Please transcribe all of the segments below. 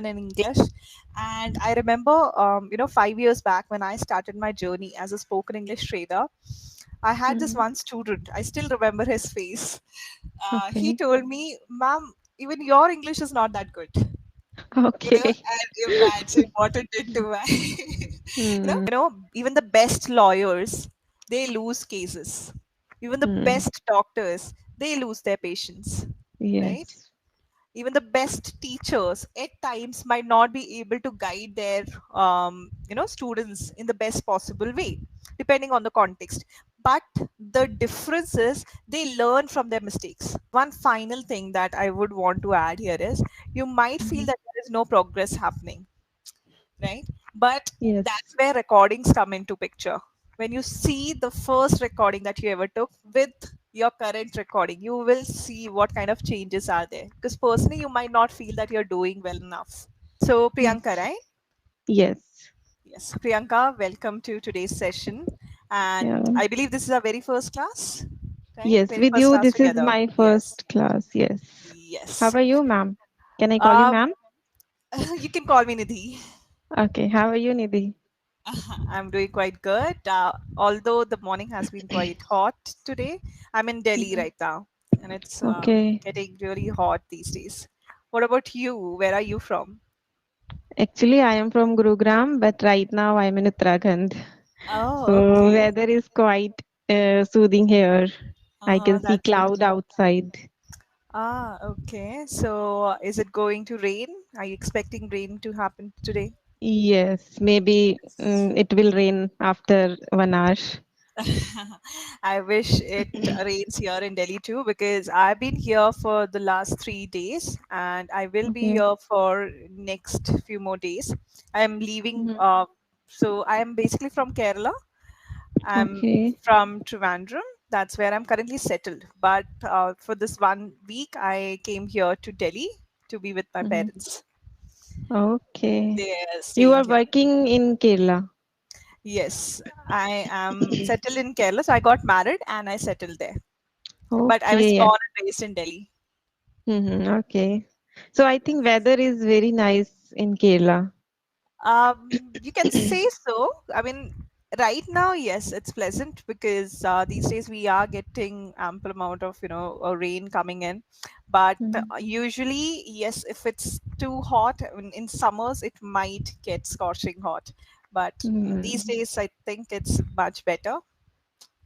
in English. And I remember, 5 years back when I started my journey as a spoken English trader, I had this Mm, one student. I still remember his face. He okay. told me, "Ma'am, even your English is not that good." Okay. And imagine what it did to my, Hmm. even the best lawyers, they lose cases. Even the Hmm. best doctors, they lose their patience, right? Yes. Even the best teachers at times might not be able to guide their students in the best possible way, depending on the context. But the difference is they learn from their mistakes. One final thing that I would want to add here is, you might feel Mhm. that there is no progress happening, right? But Yes. that's where recordings come into picture. When you see the first recording that you ever took with your current recording, you will see what kind of changes are there, because personally you might not feel that you're doing well enough. So Priyanka, Yes. right? Yes. Yes, Priyanka, welcome to today's session. And Yeah. I believe this is our very first class, right? Yes. Very With first you, class this is together. my Yes. first class. Yes. How Yes. are you, ma'am? Can I call you um ma'am? you can call me Nidhi. Okay. How are you, Nidhi? I'm doing quite good. Although the morning has been quite hot today. I'm in Delhi Mhm. right now, and it's Okay. getting really hot these days. What about you? Where are you from? Actually, I am from Gurugram, but right now I'm in Uttarakhand. Oh, So okay. weather is quite soothing here. I can see That's good. cloud outside. Okay. So, is it going to rain? Are you expecting rain to happen today? Yes, maybe it will rain after 1 hour. I wish it rains here in Delhi too, because I've been here for the last 3 days and I will be Okay. here for next few more days. I am leaving. Mhm. So I am basically from Kerala. I'm Okay. from Trivandrum. That's where I'm currently settled. But for this 1 week, I came here to Delhi to be with my Mhm. parents. Okay. They are You staying are here. working in Kerala. Yes, I am settled in Kerala. So I got married and I settled there. But I was Okay. born and raised in Delhi. Okay. So I think weather is very nice in Kerala. You can say so. I mean, right now, yes, it's pleasant because these days we are getting ample amount of rain coming in. But Mhm. usually, yes, if it's too hot in summers, it might get scorching hot. But these Mm. days, I think it's much better.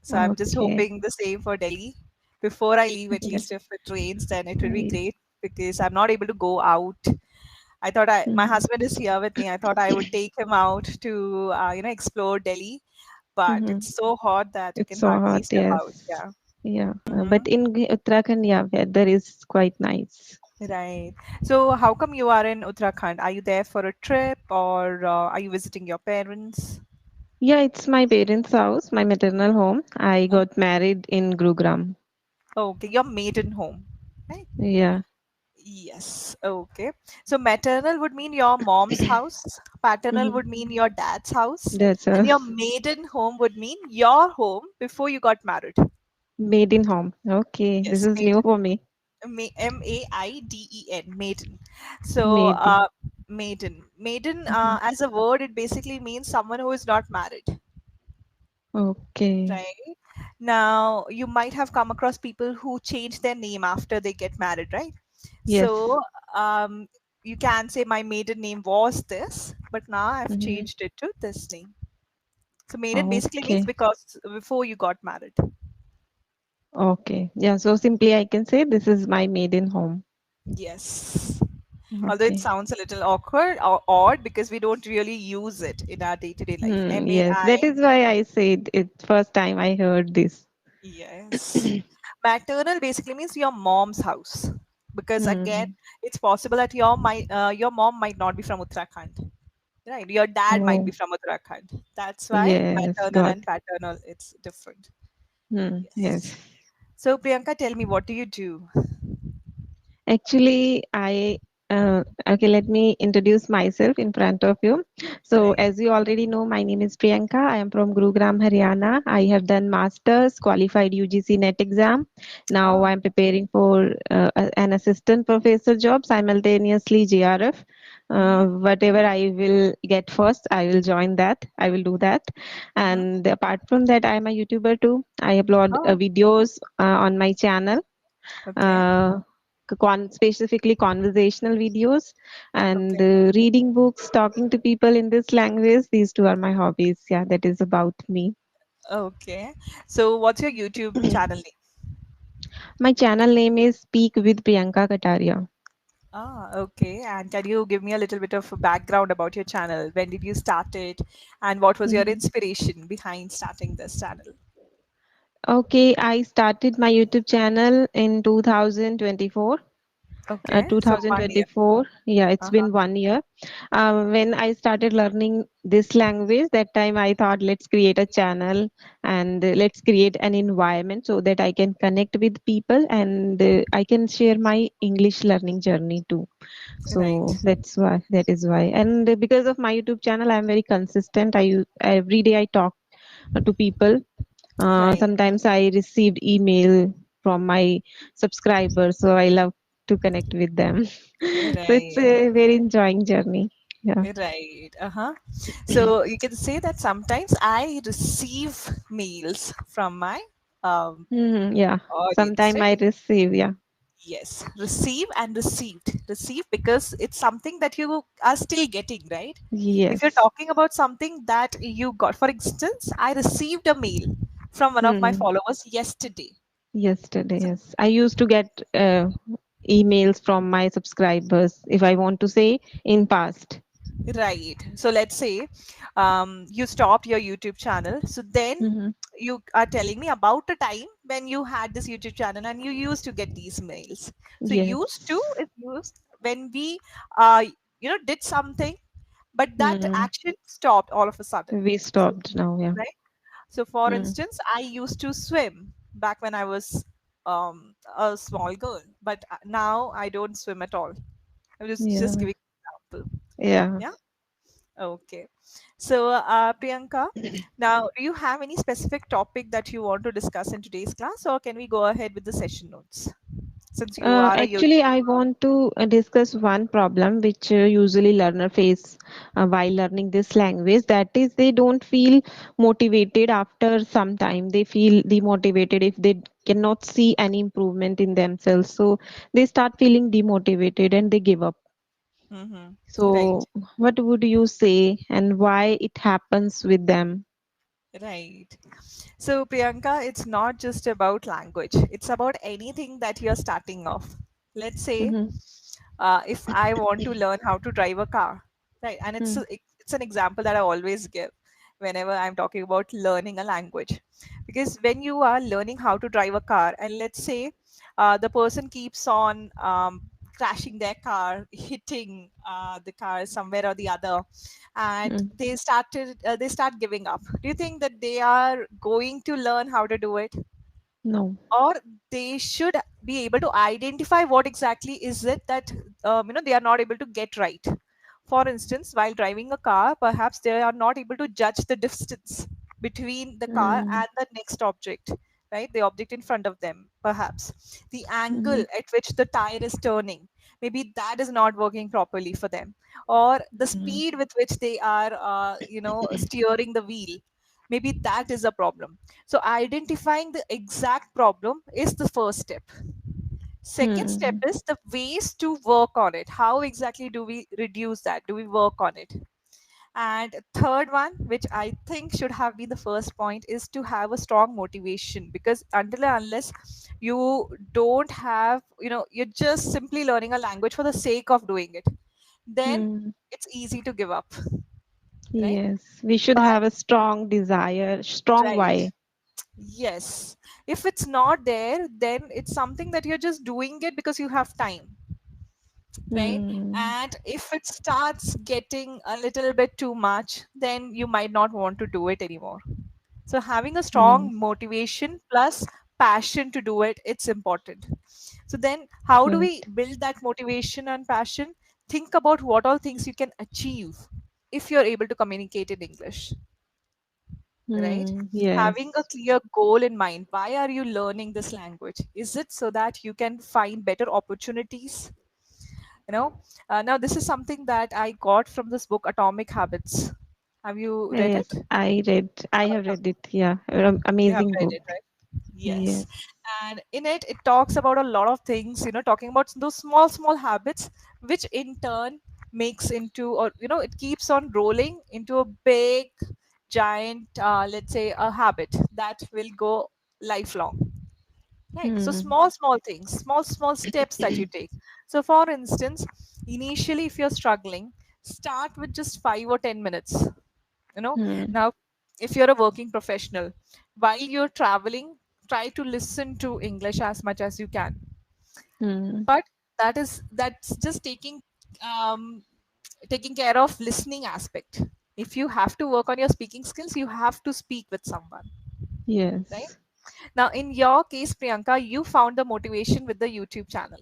So I'm just Okay. hoping the same for Delhi. Before I leave, at Yes. least if it rains, then it will be Right. great because I'm not able to go out. My Mhm. husband is here with me. I thought I would take him out to, explore Delhi, but Mhm. it's so hot that you It's can so hardly hot, step out. yes. Yeah. Yeah. Hmm. But in Uttarakhand, yeah, weather is quite nice. Right. So, how come you are in Uttarakhand? Are you there for a trip or are you visiting your parents? Yeah, it's my parents' house, my maternal home. I Oh, got married in Gurugram. okay, your maiden home, right? Yeah. Yes. Okay. So, maternal would mean your mom's house, paternal Mhm. would mean your dad's house, That's and a your maiden home would mean your home before you got married. maiden home. Okay, this Yes, is new for me. Maiden, maiden. So, Maiden. maiden, Mhm. as a word, it basically means someone who is not married, Okay. right? Now, you might have come across people who change their name after they get married, right? Yes. So, um, you can say my maiden name was this, but now I've Mhm. changed it to this name. So, maiden basically means Okay. because before you got married. Okay. Yeah, so simply I can say this is my maiden home. Yes. Although it Okay. sounds a little awkward or odd because we don't really use it in our day-to-day life. Yes, MAI. that is why I said it first time I heard this. Yes. Maternal basically means your mom's house. Because again, Hmm. it's possible that your mom might not be from Uttarakhand. Right. Your dad might be Oh, from Uttarakhand. That's why yes, maternal got and paternal it's different. Yes. Yes. So Priyanka, tell me, what do you do? Actually, okay, let me introduce myself in front of you. So, Right. as you already know, my name is Priyanka. I am from Gurugram, Haryana. I have done masters, qualified UGC NET exam. Now Oh. I'm preparing for an assistant professor job, simultaneously JRF. Mm-hmm. Whatever I will get first, I will join that. I will do that. Mm-hmm. And apart from that, I am a YouTuber too. I upload Oh, videos on my channel, okay. uh, specifically conversational videos, and Okay. reading books, talking to people in this language. These two are my hobbies. Yeah, that is about me. Okay. So, what's your YouTube channel name? My channel name is Speak with Priyanka Kataria. Ah, okay. And can you give me a little bit of a background about your channel? When did you start it? And what was your Mhm. inspiration behind starting this channel? Okay, I started my YouTube channel in 2024. Okay. So, 1 year. 2024. Yeah, it's Uh-huh. been 1 year. When I started learning this language, that time I thought, let's create a channel and let's create an environment so that I can connect with people and I can share my English learning journey too. Right. So that is why. And because of my YouTube channel, I'm very consistent. Every day I talk to people. Right. Sometimes I received email from my subscribers, so I love to connect with them. So it's Right. a very enjoying journey. Yeah. Right. Uh-huh. So you can say that sometimes I receive mails from my Yeah. audience, Sometime right? I receive. Yeah. Yes, receive and received. Receive because it's something that you are still getting, right? If you're Yes. talking about something that you got, for instance, I received a mail from one of my Hmm. followers yesterday. Yesterday, So, yes. I used to get emails from my subscribers, if I want to say, in past. right. So let's say you stopped your YouTube channel. So then Hmm. you are telling me about a time when you had this YouTube channel and you used to get these mails. So used to Yes. is used when we uh, did something, but that Hmm. action stopped all of a sudden. We So, stopped now. Yeah. right. So for Hmm. instance, I used to swim back when I was a small girl, but now I don't swim at all. I'm just Yeah. giving an example. Yeah. Yeah. Okay. So, Priyanka, now do you have any specific topic that you want to discuss in today's class, or can we go ahead with the session notes? Since you are a Actually, I want to discuss one problem which usually learner face while learning this language. That is, they don't feel motivated after some time. They feel demotivated if they cannot see any improvement in themselves. So they start feeling demotivated and they give up. mm-hmm. Right. So, what would you say and why it happens with them? Right. So, Priyanka, it's not just about language, it's about anything that you're starting off. Let's say Mm-hmm. if I want to learn how to drive a car, right? And it's an example that I always give whenever I'm talking about learning a language, because when you are learning how to drive a car, and let's say the person keeps on crashing their car, hitting the car somewhere or the other, and Mm-hmm. they start giving up. Do you think that they are going to learn how to do it? No. Or they should be able to identify what exactly is it that they are not able to get right. For instance, while driving a car, perhaps they are not able to judge the distance between the car Mm-hmm. and the next object, right? The object in front of them, perhaps the angle Mm-hmm. at which the tire is turning, maybe that is not working properly for them. Or the speed with which they are steering the wheel, maybe that is a problem. So identifying the exact problem is the first step. Second step Mm-hmm. is the ways to work on it. How exactly do we reduce that? Do we work on it? And third one, which I think should have been the first point, is to have a strong motivation, because until and unless you don't have, you're just simply learning a language for the sake of doing it, then Mm-hmm. it's easy to give up, right? Yes, we should But have a strong desire, strong right. why. Yes. If it's not there, then it's something that you're just doing it because you have time, right? Hmm. And if it starts getting a little bit too much, then you might not want to do it anymore. So having a strong Yes, motivation plus passion to do it, it's important. So then how do we right. build that motivation and passion? Think about what all things you can achieve if you're able to communicate in English, right? Hmm. Having a Yes. clear goal in mind. Why are you learning this language? Is it so that you can find better opportunities, you know. Now this is something that I got from this book, Atomic Habits. Have you read Yes, it? I have read it. Yeah, You have amazing read book. it, right? Yes. Yes. And in it, it talks about a lot of things, talking about those small, small habits, which in turn makes into, or, it keeps on rolling into a big, giant, let's say, a habit that will go lifelong. Right. So Hmm. small, small things, small, small steps that you take. So, for instance, initially, if you're struggling, start with just 5 or 10 minutes. You know, Hmm. now, if you're a working professional, while you're traveling, try to listen to English as much as you can. Hmm. But that's just taking care of listening aspect. If you have to work on your speaking skills, you have to speak with someone, right? Yes. Now, in your case, Priyanka, you found the motivation with the YouTube channel,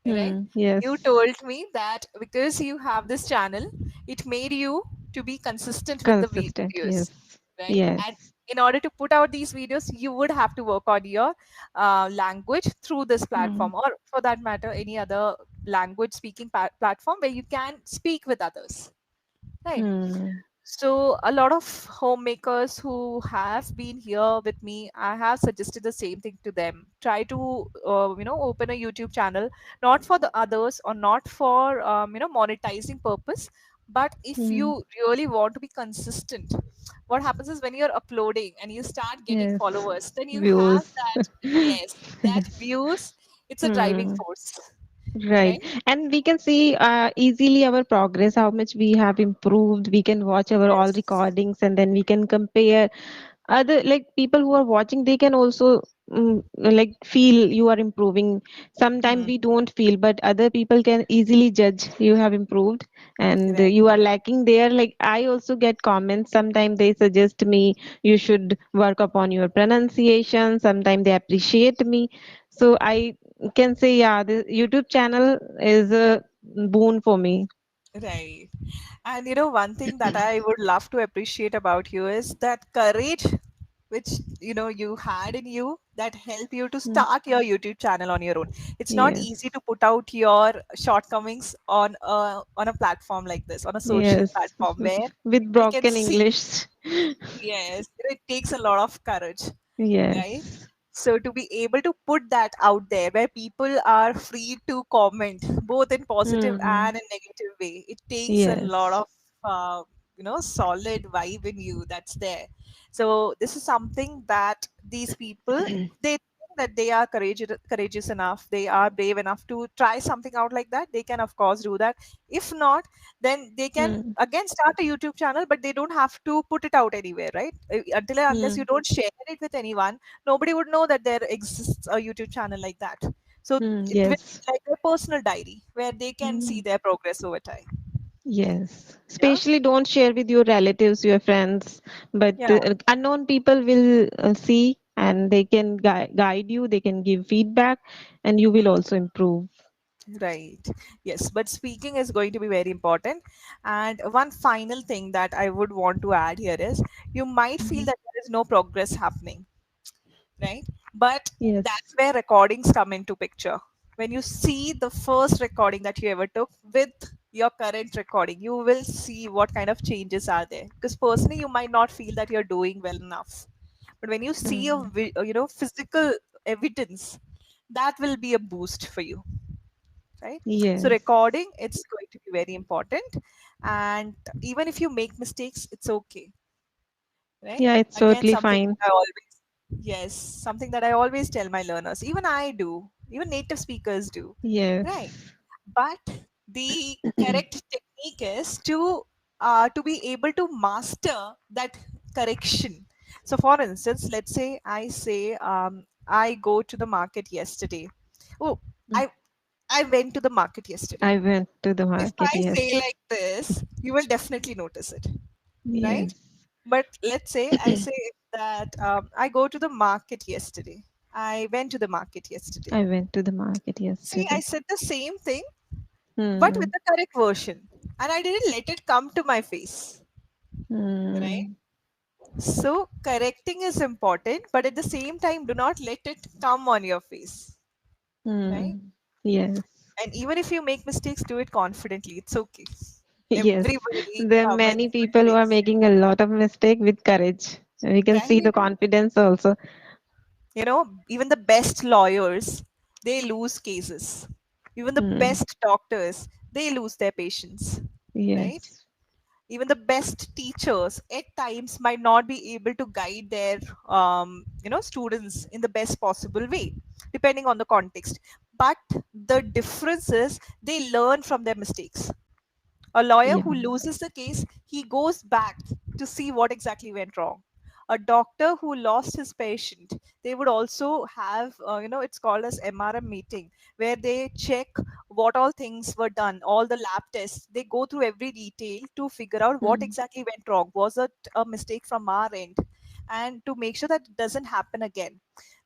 right? Hmm. You Yes. told me that because you have this channel, it made you to be consistent with the Consistent. videos, Yes. right? And Yes. in order to put out these videos, you would have to work on your language through this Hmm. platform, or for that matter, any other language speaking platform where you can speak with others, right? Hmm. So a lot of homemakers who have been here with me, I have suggested the same thing to them. Try to open a YouTube channel, not for the others or not for monetizing purpose, but if Hmm. you really want to be consistent, what happens is when you're uploading and you start getting Yes. followers, then you have Views. that, yes, that Yes. views. It's a driving Hmm. force, Right. right? And we can see easily our progress, how much we have improved. We can watch our all Yes. recordings and then we can compare other, like people who are watching, they can also like feel you are improving. Sometimes Hmm. we don't feel, but other people can easily judge you have improved and Right. you are lacking there. Like I also get comments, sometimes they suggest me you should work upon your pronunciation, sometimes they appreciate me. So I can say, yeah, the YouTube channel is a boon for me. Right. And one thing that I would love to appreciate about you is that courage which you had in you that helped you to Mm. start your YouTube channel on your own. It's not easy Yes. to put out your shortcomings on a platform like this, on a social Yes. platform where With people can broken see. English. Yes, it takes a lot of courage, right? Yes. So to be able to put that out there where people are free to comment both in positive Hmm. and in negative way, it takes a lot Yes. of solid vibe in you that's there. So this is something that these people, they think that they are courageous enough, they are brave enough to try something out like that. They can of course do that. If not, then they can Hmm. again start a YouTube channel, but they don't have to put it out anywhere, right? Until and unless you Hmm. don't share it with anyone, nobody would know that there exists a YouTube channel like that. So Hmm. it will Yes. be like a personal diary where they can see Hmm. their progress over time. Yes. Yeah. Especially don't share with your relatives, your friends, but Yeah. unknown people will see and they can guide you, they can give feedback, and you will Hmm. also improve. Right. Yes. But speaking is going to be very important. And one final thing that I would want to add here is you might feel Mhm. that there is no progress happening, right? But that's Yes. where recordings come into picture. When you see the first recording that you ever took with your current recording, you will see what kind of changes are there. Because personally, you might not feel that you're doing well enough, but when you see a Hmm. physical evidence, that will be a boost for you, right? So Yes. recording, it's going to be very important, and even if you make mistakes, it's okay, right? Yeah, it's Again, totally something fine. that I always, yes, something that I always tell my learners, even I do, even native speakers do, right? Yes. But the correct technique is to be able to master that correction. So for instance, let's say I say, I go to the market yesterday. Oh, i I went to the market yesterday. I went to the If market, I say yes. like this, you will definitely notice it, right? Yes. But let's say I say that, I go to the market yesterday. I went to the market yesterday. I went to the market See, I yesterday. said the same thing, but with Hmm. the correct version. And I didn't let it come to my face, right? Hmm. So, correcting is important, but at the same time, do not let it come on your face, right? Hmm. Yes. And even if you make mistakes, do it confidently. It's okay. Yes, Everybody there are many makes people who are mistakes, making a lot of mistake with courage. We can see the right? confidence also. Even the best lawyers, they lose cases. Even the Hmm. best doctors, they lose their patience, right? Yes. Even the best teachers at times might not be able to guide their students in the best possible way, depending on the context. But the difference is they learn from their mistakes. A lawyer Yeah. who loses the case, he goes back to see what exactly went wrong. A doctor who lost his patient, they would also have, it's called as MRM meeting, where they check what all things were done, all the lab tests. They go through every detail to figure out what Hmm. exactly went wrong. Was it a mistake from our end? And to make sure that it doesn't happen again.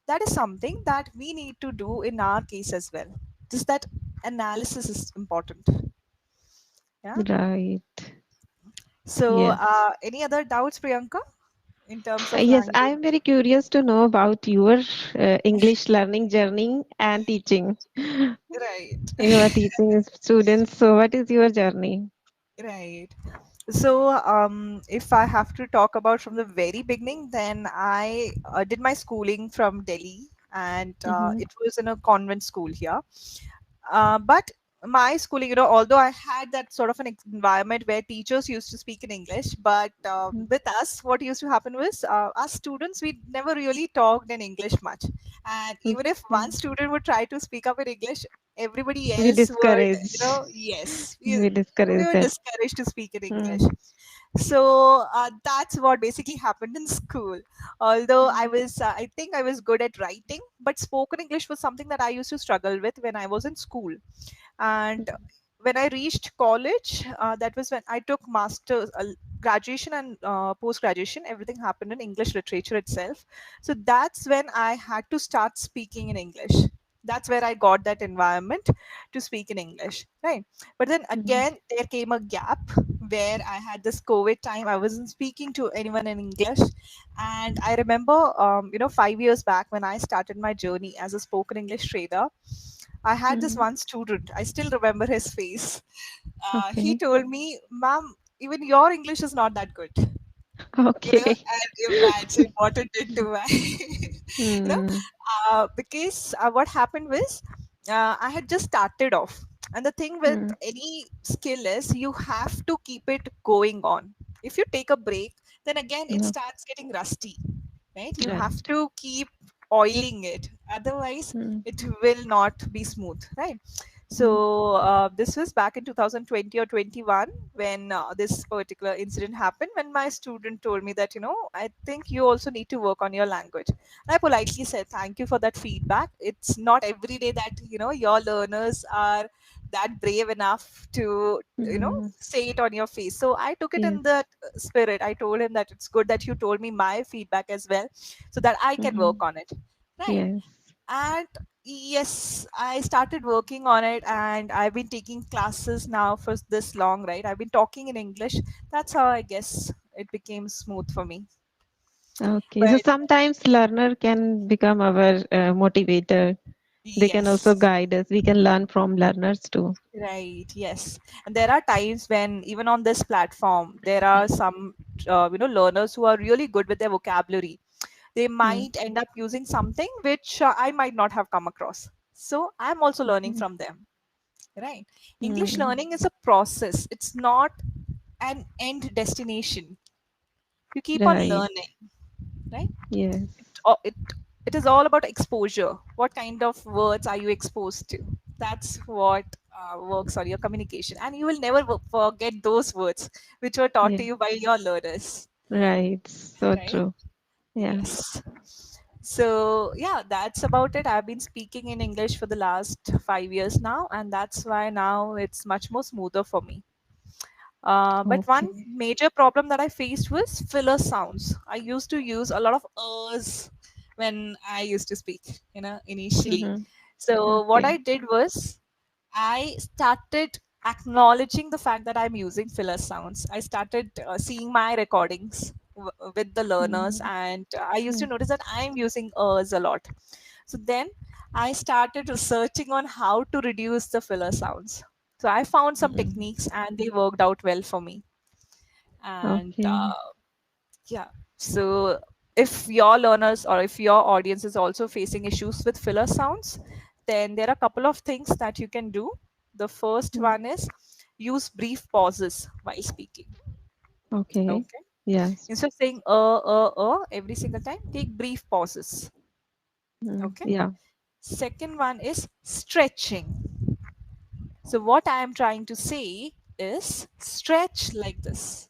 That is something that we need to do in our case as well. Just that analysis is important. Yeah. Right. So, Yes. any other doubts, Priyanka, in terms of Yes, I language? am very curious to know about your English learning journey and teaching. Right, You are teaching students, so what is your journey? right. So, if I have to talk about from the very beginning, then I did my schooling from Delhi, and Mm-hmm. it was in a convent school here. But my schooling, although I had that sort of an environment where teachers used to speak in English, but with us, what used to happen was us students, we never really talked in English much. And even if Okay. one student would try to speak up in English, everybody We else would, discourage. yes, We we discourage were that. discouraged to speak in English. Mm. So that's what basically happened in school. Although Mm. I think I was good at writing, but spoken English was something that I used to struggle with when I was in school. And when I reached college, that was when I took master's, graduation, and post graduation. Everything happened in English literature itself. So that's when I had to start speaking in English. That's where I got that environment to speak in English, right? But then Mm. again, there came a gap where I had this COVID time. I wasn't speaking to anyone in English. And I remember, 5 years back when I started my journey as a spoken English trader, I had this Mm. one student. I still remember his face. He Okay. told me, "Ma'am, even your English is not that good." Okay. And imagine what it did to my, Mm. because what happened was, I had just started off. And the thing with Mm. any skill is you have to keep it going on. If you take a break, then again it No. starts getting rusty, right? You have Right. to keep oiling it, otherwise Mm. it will not be smooth, right? Mm. So this was back in 2020 or 21 when this particular incident happened, when my student told me that, I think you also need to work on your language. And I politely said thank you for that feedback. It's not every day that your learners are that brave enough to Mm. say it on your face. So I took it Yes. in that spirit. I told him that it's good that you told me my feedback as well, so that I can work Mm. on it, right? Yes. And yes, I started working on it, and I've been taking classes now for this long, right? I've been talking in English. That's how I guess it became smooth for me. Okay. So But sometimes learner can become our motivator. They can also yes, guide us. We can learn from learners too. right, yes. And there are times when even on this platform, there are some learners who are really good with their vocabulary. They Mm. might end up using something which I might not have come across. So I'm also learning Mm. from them, right? English Mm. learning is a process, it's not an end destination. You keep on Right. learning, right? Yes. It, it it is all about exposure. What kind of words are you exposed to? That's what works on your communication, and you will never forget those words which were taught Yeah. to you by your learners, Right. So right? true. Yeah. Yes. So yeah, that's about it. I've been speaking in English for the last 5 years now, and that's why now it's much more smoother for me. But one Okay. major problem that I faced was filler sounds. I used to use a lot of ers when I used to speak, initially. Mm-hmm. So what I Okay. did was I started acknowledging the fact that I'm using filler sounds. I started seeing my recordings with the learners, Mm-hmm. and I used to notice that I'm using ers a lot. So then I started researching on how to reduce the filler sounds. So I found some Mm. techniques and they worked out well for me. And Okay. yeah, so if your learners or if your audience is also facing issues with filler sounds, then there are a couple of things that you can do. The first Mm. one is use brief pauses while speaking. Okay. Okay. Yes. Instead of saying every single time, take brief pauses. Mm. Okay. Yeah. Second one is stretching. So what I am trying to say is stretch like this.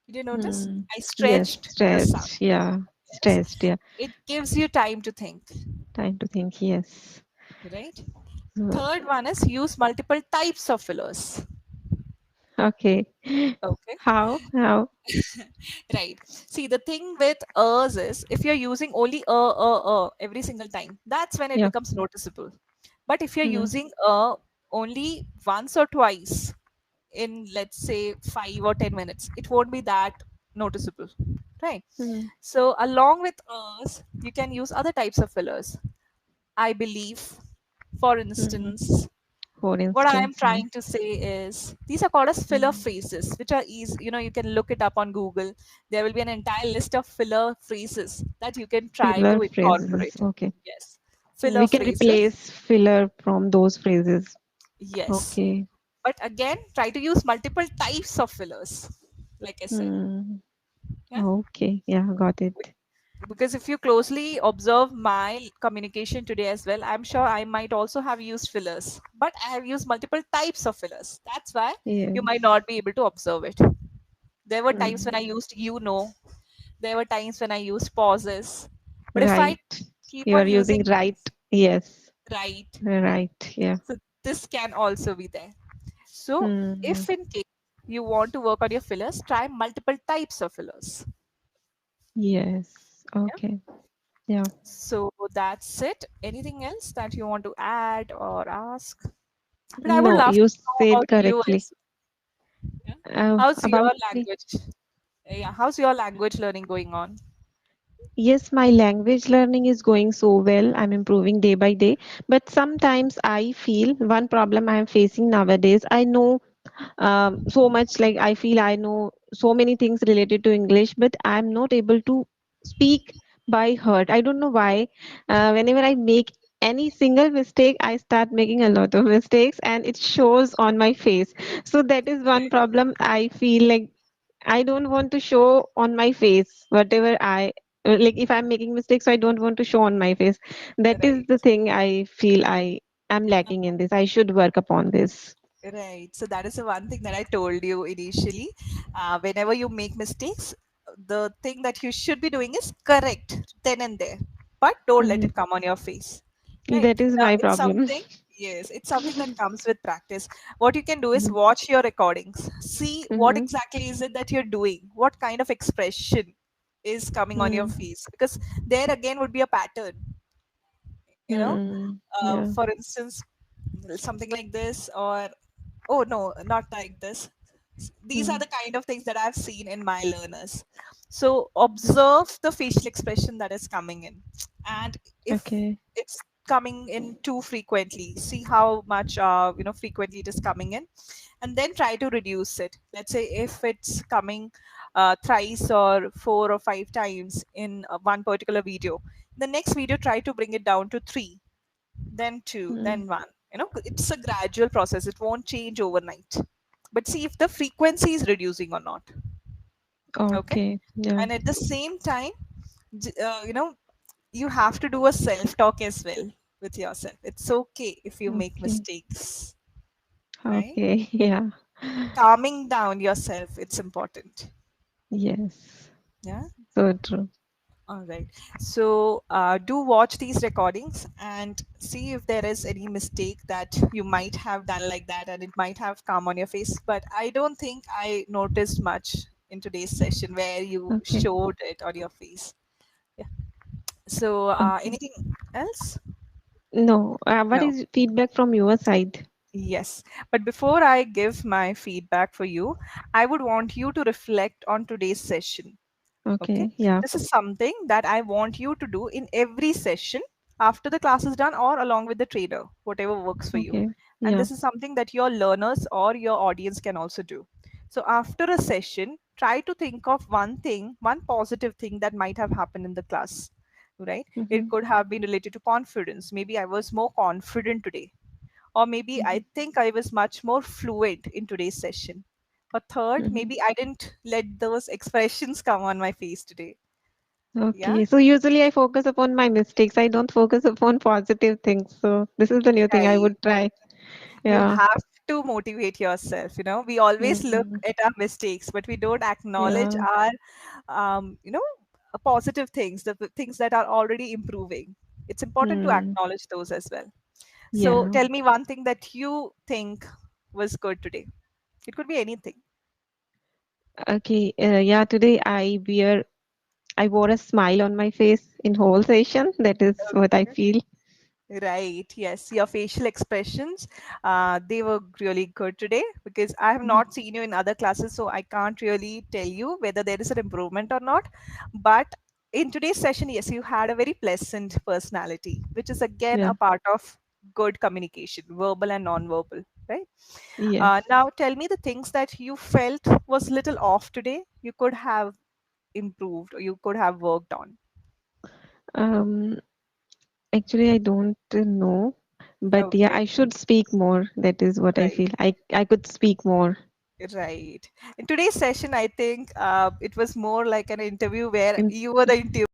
Did you notice? Mm. I Yes. stretched the sound. Stretch. Yeah. Yes. Stretched. Yeah. It gives you time to think, Time to think. Yes. right? Uh, Third one is use multiple types of fillers. okay. Okay. How? How? Right. See, the thing with us is if you're using only every single time, that's when it Yeah. becomes noticeable. But if you're Mm. using only once or twice in, let's say, 5 or 10 minutes, it won't be that noticeable. Right. Mm. So, along with us, you can use other types of fillers. I believe, for Mm. instance, For what I am instance. Yeah. trying to say is these are called as filler Mm. phrases, which are easy. You can look it up on Google. There will be an entire list of filler phrases that you can try Filler to phrases. incorporate. Okay. Yes, We filler can phrases. replace filler from those phrases. Yes, Okay. but again, try to use multiple types of fillers, like I said. Mm. Yeah, Okay. Yeah. Got it. because if you closely observe my communication today as well, I'm sure I might also have used fillers, but I have used multiple types of fillers. That's why you might Yes. not be able to observe it. There were times when Mm. I used there were times when I used pauses. But if I Right. keep You are on using using right. Yes. right, Right. Yeah. so this can also be there. So Mm. if in case you want to work on your fillers, try multiple types of fillers. Yes. Yeah. Okay. Yeah. So that's it. Anything else that you want to add or ask? But I would No, love you to know said about you correctly. as well. Yeah. How's your About me. language? Yeah, how's your language learning going on? Yes, my language learning is going so well. I'm improving day by day. But sometimes I feel one problem I am facing nowadays. I know so much, like I feel I know so many things related to English, but I'm not able to speak by heart. I don't know why. Whenever I make any single mistake, I start making a lot of mistakes and it shows on my face. So that is one problem I feel like I don't want to show on my face whatever I like. If I'm making mistakes, so I don't want to show on my face. That is Right. the thing I feel I am lacking in this. I should work upon this. Right. So that is the one thing that I told you initially. Whenever you make mistakes, the thing that you should be doing is correct then and there, but don't let Mm, it come on your face. Right. that is my It's problem. something. Yes, it's something that comes with practice. What you can do is Mhm, watch your recordings, see what mhm, exactly is it that you're doing, what kind of expression is coming on your mm, face, because there again would be a pattern. You know, yeah. for instance, something like this, or oh no, not like this. These are Mm, the kind of things that I've seen in my learners. So observe the facial expression that is coming in, and if okay. it's coming in too frequently, see how much frequently it is coming in, and then try to reduce it. Let's say if it's coming thrice or 4 or 5 times in one particular video, the next video try to bring it down to three, then two, Mm, then one. It's a gradual process. It won't change overnight. But see if the frequency is reducing or not. Okay. okay. Yeah. And at the same time, you have to do a self talk as well with yourself. It's okay if you make Okay. mistakes, right? Okay. Yeah. Calming down yourself, it's important. Yes. Yeah. So true. All right. So do watch these recordings and see if there is any mistake that you might have done like that and it might have come on your face. But I don't think I noticed much in today's session where you Okay. showed it on your face. Yeah. So Okay. anything else? No. What No. is feedback from your side? Yes. But before I give my feedback for you, I would want you to reflect on today's session. Okay. Okay. Yeah. This is something that I want you to do in every session. after the class is done or along with the trainer, whatever works for you. Okay. And Yeah. this is something that your learners or your audience can also do. So after a session, try to think of one thing, one positive thing that might have happened in the class, right? It Mm-hmm. could have been related to confidence. Maybe I was more confident today, or maybe Mm-hmm. I think I was much more fluent in today's session. Or third, Mm-hmm. maybe I didn't let those expressions come on my face today. Yeah, Okay. So usually I focus upon my mistakes. I don't focus upon positive things. So this is the new thing I right. would try. You Yeah. have to motivate yourself. We always look Mm-hmm. at our mistakes, but we don't acknowledge Yeah. our, positive things, the things that are already improving. It's important to Hmm. acknowledge those as well. So Yeah. tell me one thing that you think was good today. It could be anything. Okay. Yeah. Today I wore a smile on my face in whole session. That is what I feel. Right. Yes. Your facial expressions, they were really good today because I have Mhm. not seen you in other classes, so I can't really tell you whether there is an improvement or not. But in today's session, yes, you had a very pleasant personality, which is again Yeah. a part of good communication, verbal and non-verbal, right? Yes. Now, tell me the things that you felt was little off today. You could have improved or you could have worked on. Um. Actually, I don't know, but yeah, Okay. I should speak more. That is what I Right. feel. I could speak more. Right. In today's session, I think it was more like an interview where In you were the interviewer